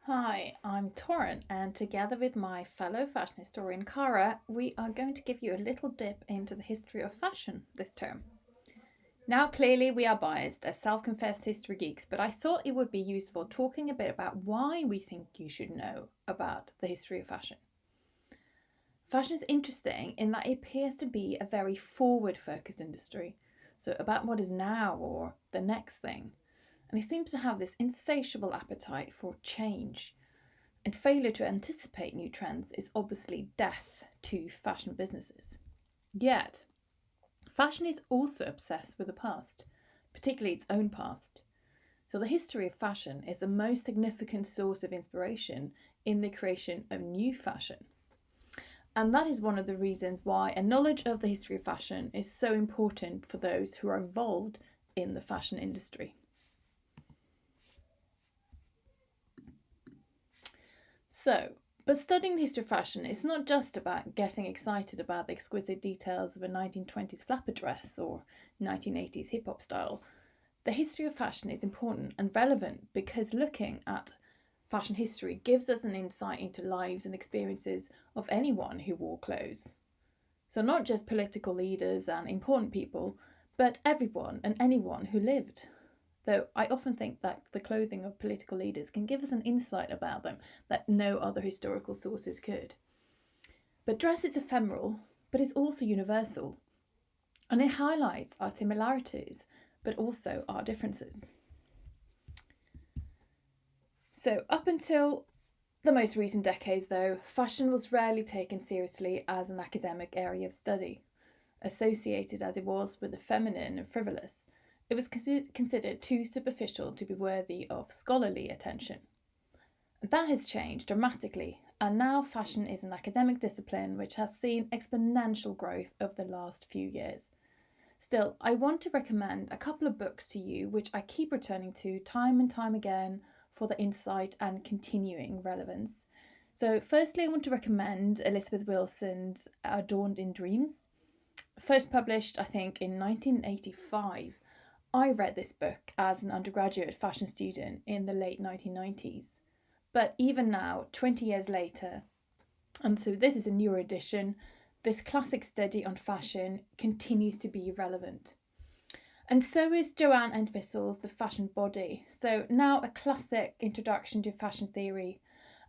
Hi, I'm Torrin, and together with my fellow fashion historian Cara, we are going to give you a little dip into the history of fashion this term. Now, clearly, we are biased as self confessed history geeks, but I thought it would be useful talking a bit about why we think you should know about the history of fashion. Fashion is interesting in that it appears to be a very forward focused industry, so about what is now or the next thing. And it seems to have this insatiable appetite for change, and failure to anticipate new trends is obviously death to fashion businesses. Yet, fashion is also obsessed with the past, particularly its own past. So, the history of fashion is the most significant source of inspiration in the creation of new fashion. And that is one of the reasons why a knowledge of the history of fashion is so important for those who are involved in the fashion industry. So, but studying the history of fashion is not just about getting excited about the exquisite details of a 1920s flapper dress or 1980s hip hop style. The history of fashion is important and relevant because looking at fashion history gives us an insight into lives and experiences of anyone who wore clothes. So, not just political leaders and important people, but everyone and anyone who lived. Though I often think that the clothing of political leaders can give us an insight about them that no other historical sources could. But dress is ephemeral, but it's also universal, and it highlights our similarities, but also our differences. So, up until the most recent decades, though, fashion was rarely taken seriously as an academic area of study, associated as it was with the feminine and frivolous. It was considered too superficial to be worthy of scholarly attention. That has changed dramatically, and now fashion is an academic discipline which has seen exponential growth over the last few years. Still, I want to recommend a couple of books to you which I keep returning to time and time again for the insight and continuing relevance. So, firstly, I want to recommend Elizabeth Wilson's Adorned in Dreams. First published, I think, in 1985. I read this book as an undergraduate fashion student in the late 1990s. But even now, 20 years later, and so this is a newer edition, this classic study on fashion continues to be relevant. And so is Joanne Entwistle's The Fashion Body. So now a classic introduction to fashion theory.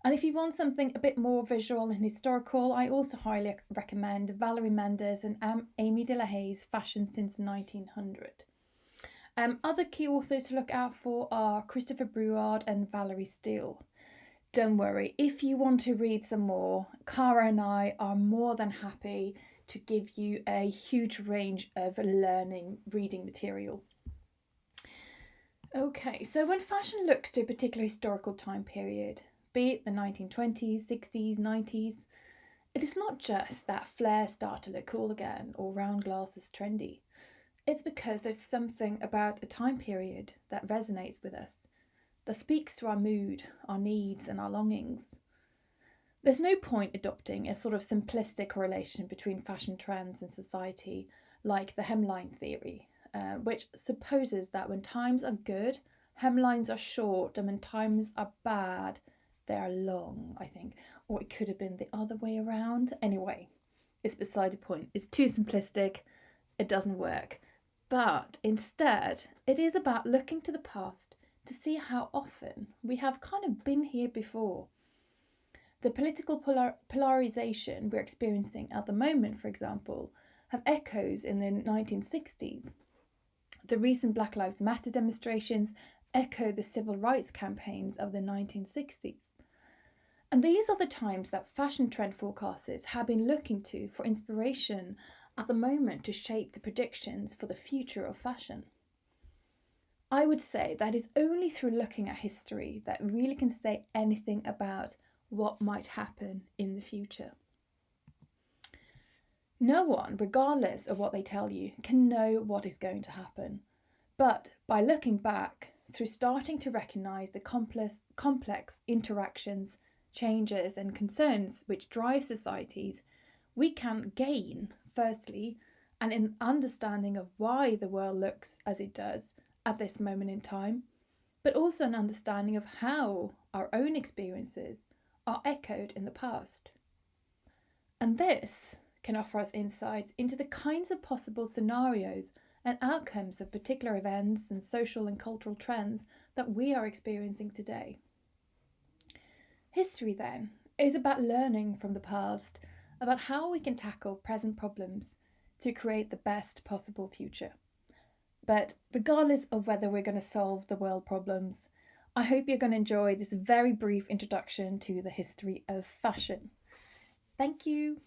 And if you want something a bit more visual and historical, I also highly recommend Valerie Mendes and Amy de la Haye's Fashion Since 1900. Other key authors to look out for are Christopher Brouard and Valerie Steele. Don't worry, if you want to read some more, Cara and I are more than happy to give you a huge range of reading material. Okay, so when fashion looks to a particular historical time period, be it the 1920s, 60s, 90s, it is not just that flair start to look cool again or round glasses trendy. It's because there's something about a time period that resonates with us, that speaks to our mood, our needs, and our longings. There's no point adopting a sort of simplistic correlation between fashion trends and society, like the hemline theory, which supposes that when times are good, hemlines are short, and when times are bad, they are long, I think. Or it could have been the other way around. Anyway, it's beside the point. It's too simplistic, it doesn't work. But instead, it is about looking to the past to see how often we have kind of been here before. The political polarization we're experiencing at the moment, for example, have echoes in the 1960s. The recent Black Lives Matter demonstrations echo the civil rights campaigns of the 1960s. And these are the times that fashion trend forecasters have been looking to for inspiration at the moment to shape the predictions for the future of fashion. I would say that it's only through looking at history that really can say anything about what might happen in the future. No one, regardless of what they tell you, can know what is going to happen. But by looking back, through starting to recognise the complex interactions, changes, and concerns which drive societies, we can gain, firstly, an understanding of why the world looks as it does at this moment in time, but also an understanding of how our own experiences are echoed in the past. And this can offer us insights into the kinds of possible scenarios and outcomes of particular events and social and cultural trends that we are experiencing today. History, then, is about learning from the past about how we can tackle present problems to create the best possible future. But regardless of whether we're going to solve the world problems, I hope you're going to enjoy this very brief introduction to the history of fashion. Thank you.